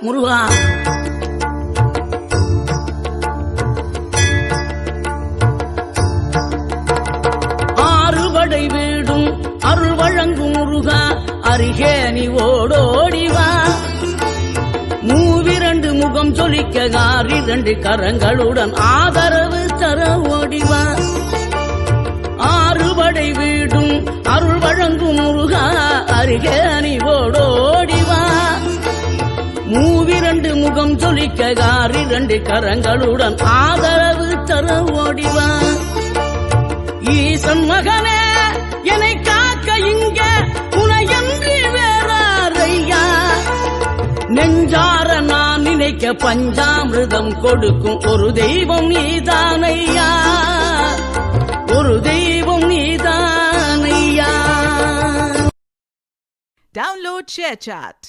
முருகா. ஆறுபடை வீடும் அருள் வழங்கும் முருகா, அருகே நீ ஓடோடிவா. மூவிரண்டு முகம் சொலிக்க ஆறிரண்டு கரங்களுடன் ஆதரவு தர ஓடிவா. ஆறுபடை வீடும் அருள் வழங்கும் முருகா, அருகே நீ ஓடோடிவா. மூவிரண்டு முகம் சொலிக்க ஆறிரண்டு கரங்களுடன் ஆதரவு தர ஓடிவா. ஈசன் மகனே என்னை காக்க இங்க உனையன்றி வேறாரையா. நெஞ்சார நான் நினைக்க பஞ்சாமிர்தம் கொடுக்கும் ஒரு தெய்வம் நீதானையா, ஒரு தெய்வம் நீதானையா. Download ShareChat.